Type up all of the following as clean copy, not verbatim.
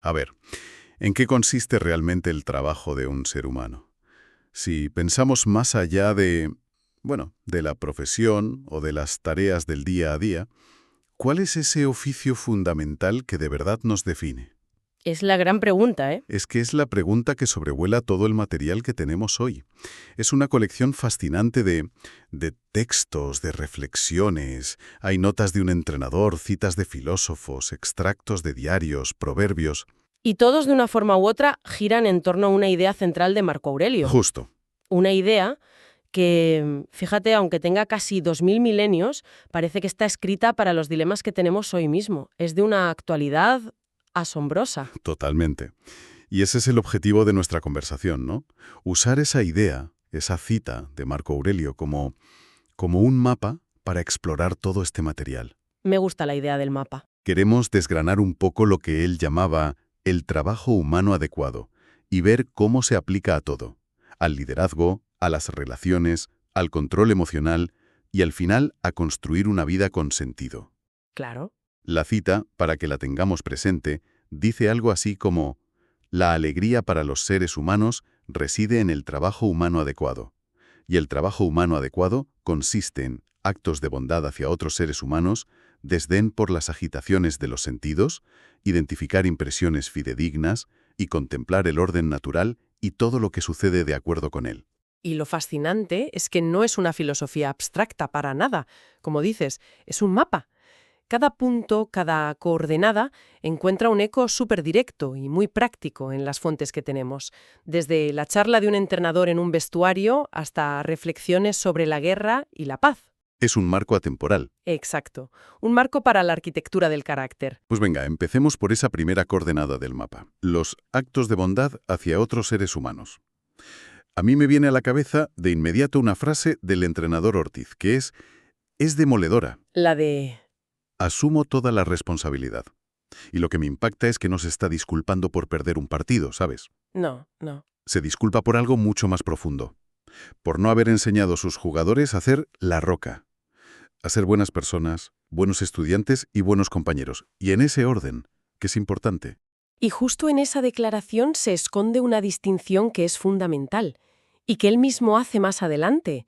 A ver, ¿en qué consiste realmente el trabajo de un ser humano? Si pensamos más allá de la profesión o de las tareas del día a día, ¿cuál es ese oficio fundamental que de verdad nos define? Es la gran pregunta, ¿eh? Es que es la pregunta que sobrevuela todo el material que tenemos hoy. Es una colección fascinante de textos, de reflexiones. Hay notas de un entrenador, citas de filósofos, extractos de diarios, proverbios. Y todos de una forma u otra giran en torno a una idea central de Marco Aurelio. Justo. Una idea que, fíjate, aunque tenga casi 2000 milenios, parece que está escrita para los dilemas que tenemos hoy mismo. Es de una actualidad asombrosa. Totalmente. Y ese es el objetivo de nuestra conversación, ¿no? Usar esa idea, esa cita de Marco Aurelio como un mapa para explorar todo este material. Me gusta la idea del mapa. Queremos desgranar un poco lo que él llamaba el trabajo humano adecuado y ver cómo se aplica a todo, al liderazgo, a las relaciones, al control emocional y al final a construir una vida con sentido. Claro. La cita, para que la tengamos presente, dice algo así como: la alegría para los seres humanos reside en el trabajo humano adecuado, y el trabajo humano adecuado consiste en actos de bondad hacia otros seres humanos, desdén por las agitaciones de los sentidos, identificar impresiones fidedignas y contemplar el orden natural y todo lo que sucede de acuerdo con él. Y lo fascinante es que no es una filosofía abstracta para nada. Como dices, es un mapa. Cada punto, cada coordenada, encuentra un eco súper directo y muy práctico en las fuentes que tenemos, desde la charla de un entrenador en un vestuario hasta reflexiones sobre la guerra y la paz. Es un marco atemporal. Exacto, un marco para la arquitectura del carácter. Pues venga, empecemos por esa primera coordenada del mapa, los actos de bondad hacia otros seres humanos. A mí me viene a la cabeza de inmediato una frase del entrenador Ortiz, que es demoledora. La de... Asumo toda la responsabilidad. Y lo que me impacta es que no se está disculpando por perder un partido, ¿sabes? No. Se disculpa por algo mucho más profundo. Por no haber enseñado a sus jugadores a hacer la roca. A ser buenas personas, buenos estudiantes y buenos compañeros. Y en ese orden, que es importante. Y justo en esa declaración se esconde una distinción que es fundamental y que él mismo hace más adelante.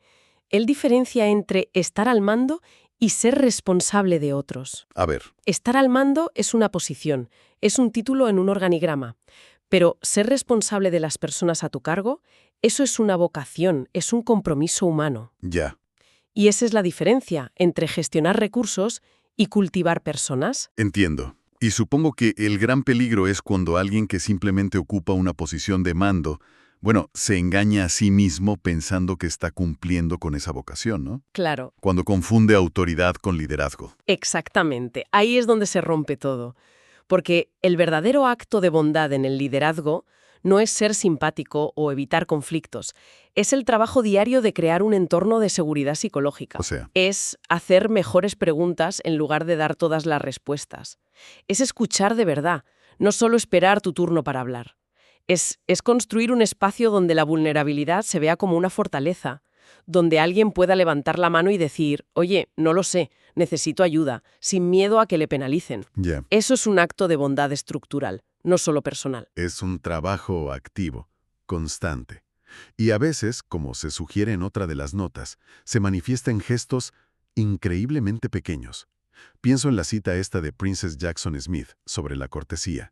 Él diferencia entre estar al mando y ser responsable de otros. A ver, Estar al mando es una posición, es un título en un organigrama, pero ser responsable de las personas a tu cargo, eso es una vocación, es un compromiso humano. ya. Y esa es la diferencia entre gestionar recursos y cultivar personas. Entiendo. Y supongo que el gran peligro es cuando alguien que simplemente ocupa una posición de mando, se engaña a sí mismo pensando que está cumpliendo con esa vocación, ¿no? Claro. Cuando confunde autoridad con liderazgo. Exactamente, ahí es donde se rompe todo. Porque el verdadero acto de bondad en el liderazgo no es ser simpático o evitar conflictos, es el trabajo diario de crear un entorno de seguridad psicológica. O sea, Es hacer mejores preguntas en lugar de dar todas las respuestas. Es escuchar de verdad, no solo esperar tu turno para hablar. Es construir un espacio donde la vulnerabilidad se vea como una fortaleza, donde alguien pueda levantar la mano y decir, oye, no lo sé, necesito ayuda, sin miedo a que le penalicen. ya. Eso es un acto de bondad estructural, no solo personal. Es un trabajo activo, constante. Y a veces, como se sugiere en otra de las notas, se manifiesta en gestos increíblemente pequeños. Pienso en la cita esta de Princess Jackson Smith sobre la cortesía.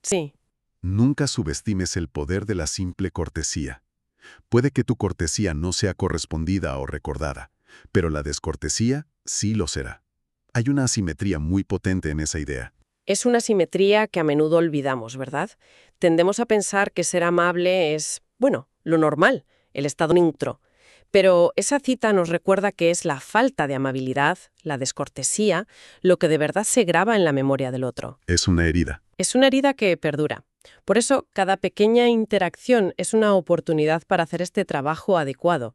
Sí, Nunca subestimes el poder de la simple cortesía. Puede que tu cortesía no sea correspondida o recordada, pero la descortesía sí lo será. Hay una asimetría muy potente en esa idea. es una simetría que a menudo olvidamos, ¿verdad? Tendemos a pensar que ser amable es, bueno, lo normal, el estado neutro. Pero esa cita nos recuerda que es la falta de amabilidad, la descortesía, lo que de verdad se graba en la memoria del otro. Es una herida. Es una herida que perdura. Por eso, cada pequeña interacción es una oportunidad para hacer este trabajo adecuado.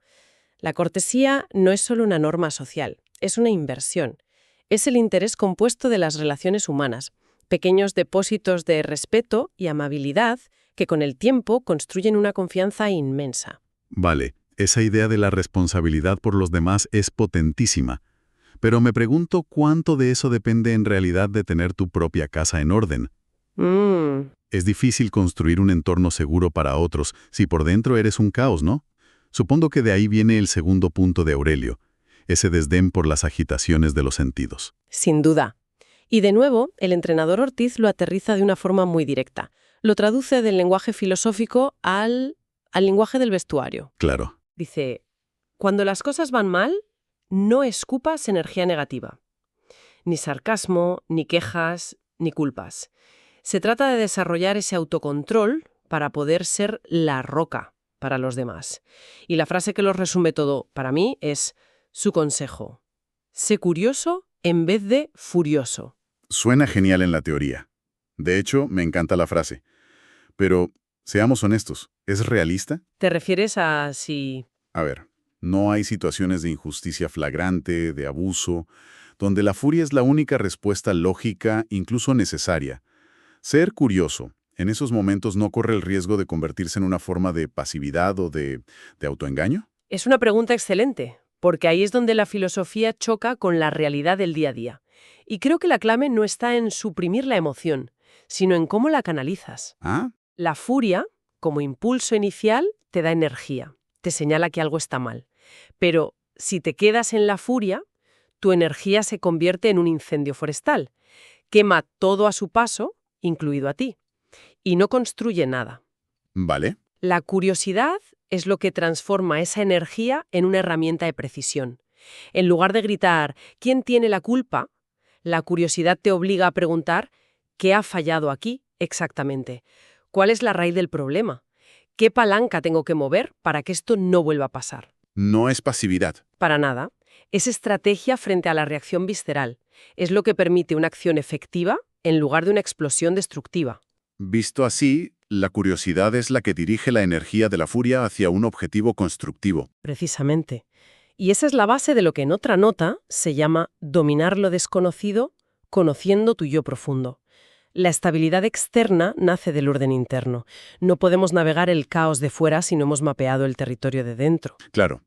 La cortesía no es solo una norma social, es una inversión. Es el interés compuesto de las relaciones humanas, pequeños depósitos de respeto y amabilidad que con el tiempo construyen una confianza inmensa. Vale, esa idea de la responsabilidad por los demás es potentísima. Pero me pregunto cuánto de eso depende en realidad de tener tu propia casa en orden. Es difícil construir un entorno seguro para otros si por dentro eres un caos, ¿no? Supongo que de ahí viene el segundo punto de Aurelio, ese desdén por las agitaciones de los sentidos. Sin duda. Y de nuevo, el entrenador Ortiz lo aterriza de una forma muy directa. Lo traduce del lenguaje filosófico al lenguaje del vestuario. Claro. Dice, cuando las cosas van mal, no escupas energía negativa. Ni sarcasmo, ni quejas, ni culpas. Se trata de desarrollar ese autocontrol para poder ser la roca para los demás. Y la frase que lo resume todo para mí es su consejo. Sé curioso en vez de furioso. Suena genial en la teoría. De hecho, me encanta la frase. Pero, seamos honestos, ¿es realista? ¿Te refieres a si... A ver, no hay situaciones de injusticia flagrante, de abuso, donde la furia es la única respuesta lógica, incluso necesaria? Ser curioso, en esos momentos no corre el riesgo de convertirse en una forma de pasividad o de autoengaño? Es una pregunta excelente, porque ahí es donde la filosofía choca con la realidad del día a día. Y creo que la clave no está en suprimir la emoción, sino en cómo la canalizas. ¿Ah? La furia, como impulso inicial, te da energía, te señala que algo está mal. Pero si te quedas en la furia, tu energía se convierte en un incendio forestal. Quema todo a su paso, incluido a ti, y no construye nada. Vale. La curiosidad es lo que transforma esa energía en una herramienta de precisión. En lugar de gritar, ¿quién tiene la culpa?, la curiosidad te obliga a preguntar, ¿qué ha fallado aquí exactamente? ¿Cuál es la raíz del problema? ¿Qué palanca tengo que mover para que esto no vuelva a pasar? No es pasividad. Para nada. Es estrategia frente a la reacción visceral. Es lo que permite una acción efectiva en lugar de una explosión destructiva. Visto así, la curiosidad es la que dirige la energía de la furia hacia un objetivo constructivo. Precisamente. Y esa es la base de lo que en otra nota se llama dominar lo desconocido, conociendo tu yo profundo. La estabilidad externa nace del orden interno. No podemos navegar el caos de fuera si no hemos mapeado el territorio de dentro. Claro.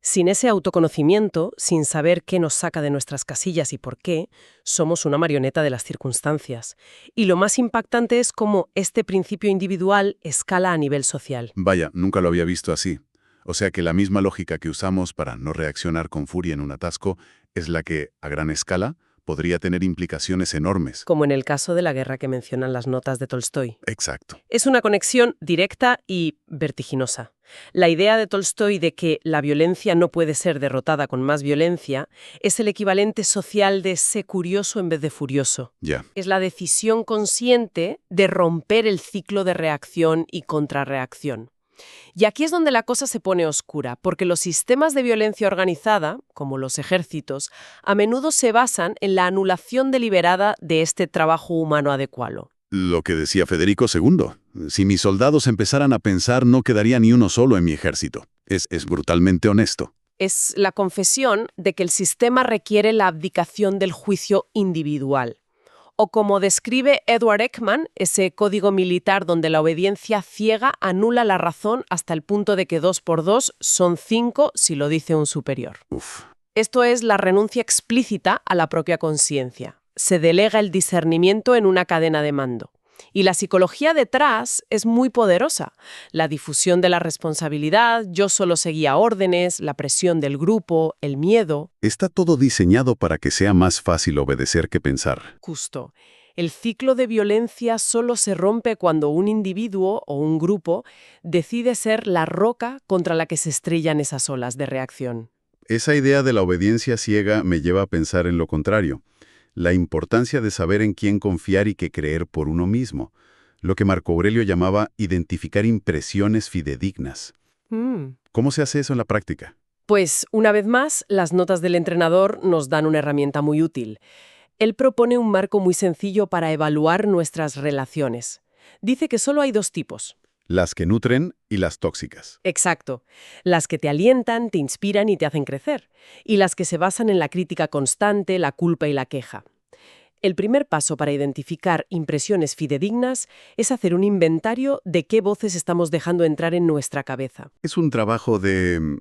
Sin ese autoconocimiento, sin saber qué nos saca de nuestras casillas y por qué, somos una marioneta de las circunstancias. Y lo más impactante es cómo este principio individual escala a nivel social. Vaya, nunca lo había visto así. O sea que la misma lógica que usamos para no reaccionar con furia en un atasco es la que, a gran escala, podría tener implicaciones enormes. Como en el caso de la guerra que mencionan las notas de Tolstói. Exacto. Es una conexión directa y vertiginosa. La idea de Tolstói de que la violencia no puede ser derrotada con más violencia es el equivalente social de sé curioso en vez de furioso. Ya. Es la decisión consciente de romper el ciclo de reacción y contrarreacción. Y aquí es donde la cosa se pone oscura, porque los sistemas de violencia organizada, como los ejércitos, a menudo se basan en la anulación deliberada de este trabajo humano adecuado. Lo que decía Federico II. Si mis soldados empezaran a pensar, no quedaría ni uno solo en mi ejército. Es brutalmente honesto. Es la confesión de que el sistema requiere la abdicación del juicio individual. O como describe Edward Ekman, ese código militar donde la obediencia ciega anula la razón hasta el punto de que 2 por 2 son 5 si lo dice un superior. Uf. Esto es la renuncia explícita a la propia conciencia. Se delega el discernimiento en una cadena de mando. Y la psicología detrás es muy poderosa. La difusión de la responsabilidad, yo solo seguía órdenes, la presión del grupo, el miedo. Está todo diseñado para que sea más fácil obedecer que pensar. Justo. El ciclo de violencia solo se rompe cuando un individuo o un grupo decide ser la roca contra la que se estrellan esas olas de reacción. Esa idea de la obediencia ciega me lleva a pensar en lo contrario. La importancia de saber en quién confiar y qué creer por uno mismo. Lo que Marco Aurelio llamaba identificar impresiones fidedignas. ¿Cómo se hace eso en la práctica? Pues, una vez más, las notas del entrenador nos dan una herramienta muy útil. Él propone un marco muy sencillo para evaluar nuestras relaciones. Dice que solo hay 2 tipos. Las que nutren y las tóxicas. Exacto. Las que te alientan, te inspiran y te hacen crecer. Y las que se basan en la crítica constante, la culpa y la queja. El primer paso para identificar impresiones fidedignas es hacer un inventario de qué voces estamos dejando entrar en nuestra cabeza. Es un trabajo de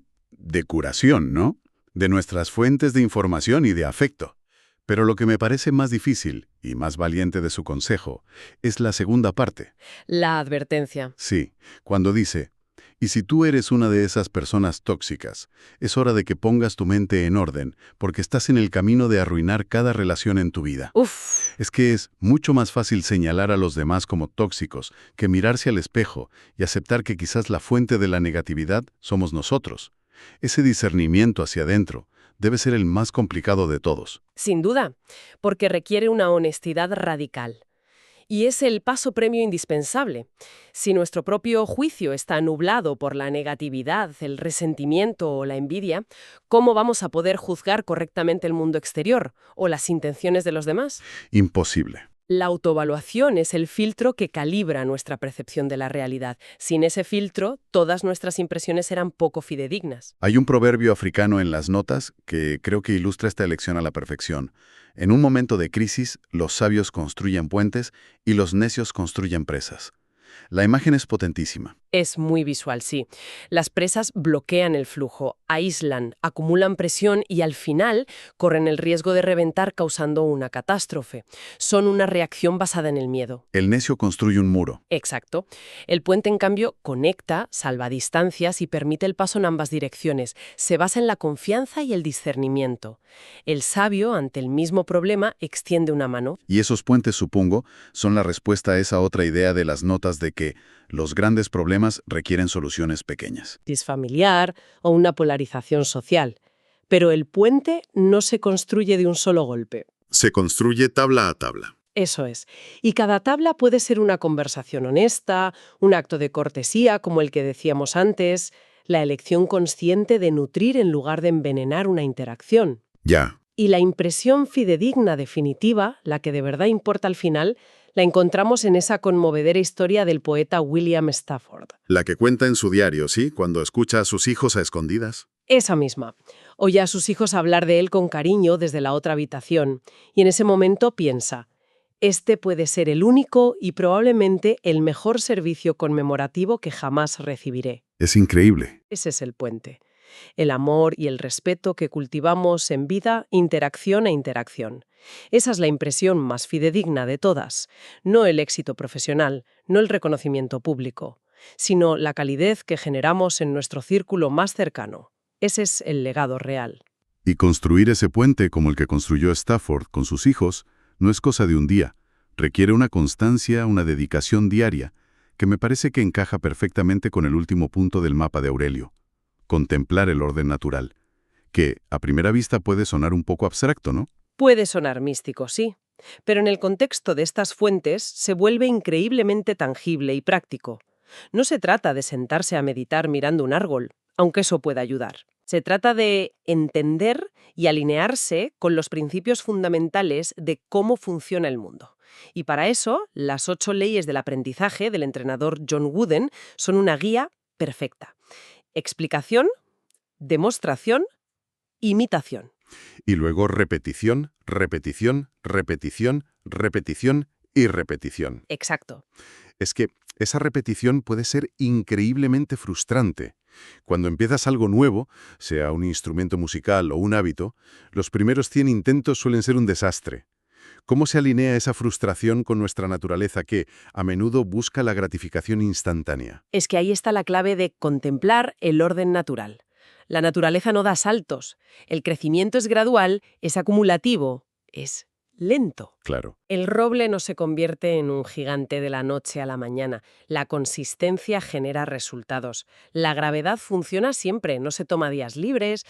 curación, ¿no? De nuestras fuentes de información y de afecto. Pero lo que me parece más difícil y más valiente de su consejo es la segunda parte. La advertencia. Sí, cuando dice, y si tú eres una de esas personas tóxicas, es hora de que pongas tu mente en orden, porque estás en el camino de arruinar cada relación en tu vida. Uf, Es que es mucho más fácil señalar a los demás como tóxicos que mirarse al espejo y aceptar que quizás la fuente de la negatividad somos nosotros. Ese discernimiento hacia adentro debe ser el más complicado de todos. sin duda, porque requiere una honestidad radical. Y es el paso premio indispensable. Si nuestro propio juicio está nublado por la negatividad, el resentimiento o la envidia, ¿cómo vamos a poder juzgar correctamente el mundo exterior o las intenciones de los demás? Imposible. La autoevaluación es el filtro que calibra nuestra percepción de la realidad. Sin ese filtro, todas nuestras impresiones eran poco fidedignas. Hay un proverbio africano en las notas que creo que ilustra esta elección a la perfección. En un momento de crisis, los sabios construyen puentes y los necios construyen presas. La imagen es potentísima. Es muy visual, sí. Las presas bloquean el flujo, aíslan, acumulan presión y al final corren el riesgo de reventar causando una catástrofe. Son una reacción basada en el miedo. El necio construye un muro. Exacto. El puente, en cambio, conecta, salva distancias y permite el paso en ambas direcciones. Se basa en la confianza y el discernimiento. El sabio, ante el mismo problema, extiende una mano. Y esos puentes, supongo, son la respuesta a esa otra idea de las notas de que los grandes problemas requieren soluciones pequeñas. Familiar o una polarización social. Pero el puente no se construye de un solo golpe. Se construye tabla a tabla. Eso es. Y cada tabla puede ser una conversación honesta, un acto de cortesía, como el que decíamos antes, la elección consciente de nutrir en lugar de envenenar una interacción. Ya. Y la impresión fidedigna definitiva, la que de verdad importa al final, la encontramos en esa conmovedera historia del poeta William Stafford. La que cuenta en su diario, ¿sí? Cuando escucha a sus hijos a escondidas. Esa misma. Oye a sus hijos hablar de él con cariño desde la otra habitación, y en ese momento piensa: este puede ser el único y probablemente el mejor servicio conmemorativo que jamás recibiré. Es increíble. Ese es el puente. El amor y el respeto que cultivamos en vida, interacción a interacción. Esa es la impresión más fidedigna de todas. No el éxito profesional, no el reconocimiento público, sino la calidez que generamos en nuestro círculo más cercano. Ese es el legado real. Y construir ese puente como el que construyó Stafford con sus hijos no es cosa de un día. Requiere una constancia, una dedicación diaria, que me parece que encaja perfectamente con el último punto del mapa de Aurelio. Contemplar el orden natural, que a primera vista puede sonar un poco abstracto, ¿no? Puede sonar místico, sí, pero en el contexto de estas fuentes se vuelve increíblemente tangible y práctico. No se trata de sentarse a meditar mirando un árbol, aunque eso pueda ayudar. Se trata de entender y alinearse con los principios fundamentales de cómo funciona el mundo. Y para eso, las 8 leyes del aprendizaje del entrenador John Wooden son una guía perfecta. Explicación, demostración, imitación. Y luego repetición, repetición, repetición, repetición y repetición. Exacto. Es que esa repetición puede ser increíblemente frustrante. Cuando empiezas algo nuevo, sea un instrumento musical o un hábito, los primeros 100 intentos suelen ser un desastre. ¿Cómo se alinea esa frustración con nuestra naturaleza que, a menudo, busca la gratificación instantánea? Es que ahí está la clave de contemplar el orden natural. La naturaleza no da saltos. El crecimiento es gradual, es acumulativo, es lento. Claro. El roble no se convierte en un gigante de la noche a la mañana. La consistencia genera resultados. La gravedad funciona siempre, no se toma días libres.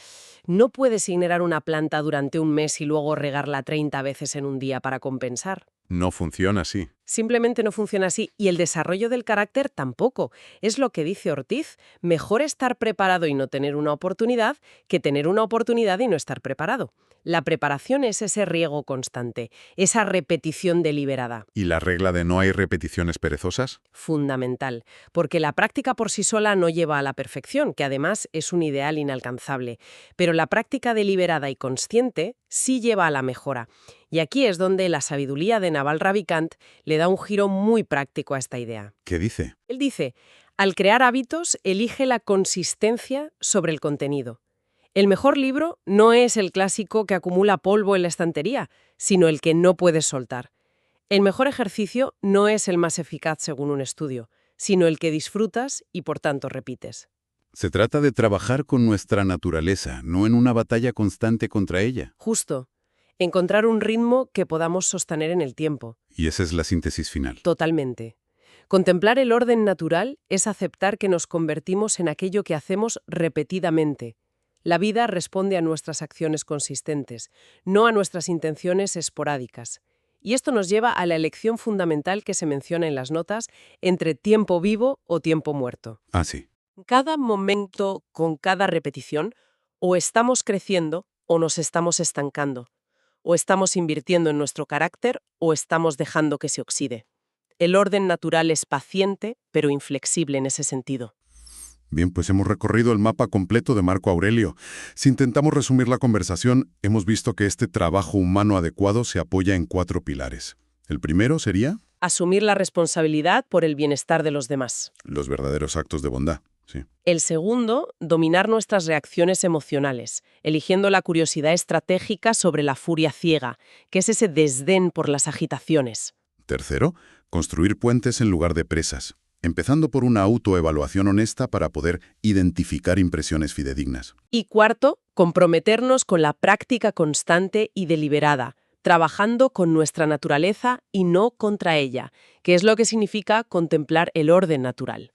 No puedes ignorar una planta durante un mes y luego regarla 30 veces en un día para compensar. No funciona así. Simplemente no funciona así. Y el desarrollo del carácter tampoco. Es lo que dice Ortiz: mejor estar preparado y no tener una oportunidad que tener una oportunidad y no estar preparado. La preparación es ese riego constante, esa repetición deliberada. ¿Y la regla de no hay repeticiones perezosas? Fundamental, porque la práctica por sí sola no lleva a la perfección, que además es un ideal inalcanzable. Pero la práctica deliberada y consciente sí lleva a la mejora. Y aquí es donde la sabiduría de Naval Ravikant le da un giro muy práctico a esta idea. ¿Qué dice? Él dice: al crear hábitos, elige la consistencia sobre el contenido. El mejor libro no es el clásico que acumula polvo en la estantería, sino el que no puedes soltar. El mejor ejercicio no es el más eficaz según un estudio, sino el que disfrutas y por tanto repites. Se trata de trabajar con nuestra naturaleza, no en una batalla constante contra ella. Justo. Encontrar un ritmo que podamos sostener en el tiempo. Y esa es la síntesis final. Totalmente. Contemplar el orden natural es aceptar que nos convertimos en aquello que hacemos repetidamente. La vida responde a nuestras acciones consistentes, no a nuestras intenciones esporádicas. Y esto nos lleva a la elección fundamental que se menciona en las notas entre tiempo vivo o tiempo muerto. Ah, sí. Cada momento, con cada repetición, o estamos creciendo o nos estamos estancando. O estamos invirtiendo en nuestro carácter o estamos dejando que se oxide. El orden natural es paciente, pero inflexible en ese sentido. Bien, pues hemos recorrido el mapa completo de Marco Aurelio. Si intentamos resumir la conversación, hemos visto que este trabajo humano adecuado se apoya en 4 pilares. El primero sería Asumir la responsabilidad por el bienestar de los demás. los verdaderos actos de bondad. Sí. El segundo, dominar nuestras reacciones emocionales, eligiendo la curiosidad estratégica sobre la furia ciega, que es ese desdén por las agitaciones. Tercero, construir puentes en lugar de presas, empezando por una autoevaluación honesta para poder identificar impresiones fidedignas. Y cuarto, comprometernos con la práctica constante y deliberada, trabajando con nuestra naturaleza y no contra ella, que es lo que significa contemplar el orden natural.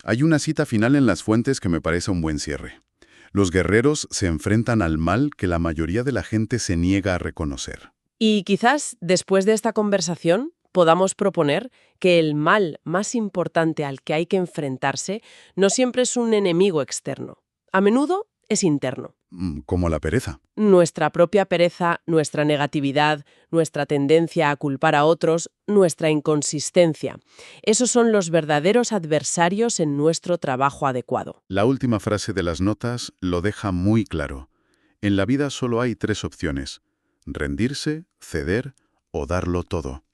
Hay una cita final en las fuentes que me parece un buen cierre. Los guerreros se enfrentan al mal que la mayoría de la gente se niega a reconocer. Y quizás, después de esta conversación, podamos proponer que el mal más importante al que hay que enfrentarse no siempre es un enemigo externo. A menudo es interno. Como la pereza. Nuestra propia pereza, nuestra negatividad, nuestra tendencia a culpar a otros, nuestra inconsistencia. Esos son los verdaderos adversarios en nuestro trabajo adecuado. La última frase de las notas lo deja muy claro. En la vida solo hay 3 opciones: rendirse, ceder o darlo todo.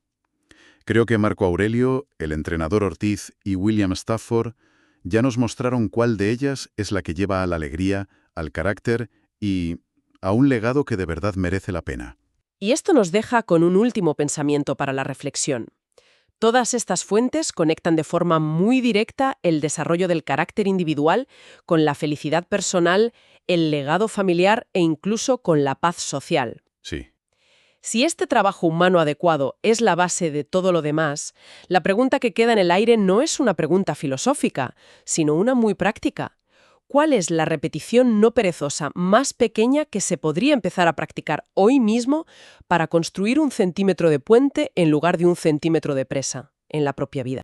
Creo que Marco Aurelio, el entrenador Ortiz y William Stafford ya nos mostraron cuál de ellas es la que lleva a la alegría, al carácter y a un legado que de verdad merece la pena. Y esto nos deja con un último pensamiento para la reflexión. Todas estas fuentes conectan de forma muy directa el desarrollo del carácter individual con la felicidad personal, el legado familiar e incluso con la paz social. Sí. Si este trabajo humano adecuado es la base de todo lo demás, la pregunta que queda en el aire no es una pregunta filosófica, sino una muy práctica. ¿Cuál es la repetición no perezosa más pequeña que se podría empezar a practicar hoy mismo para construir un centímetro de puente en lugar de un centímetro de presa en la propia vida?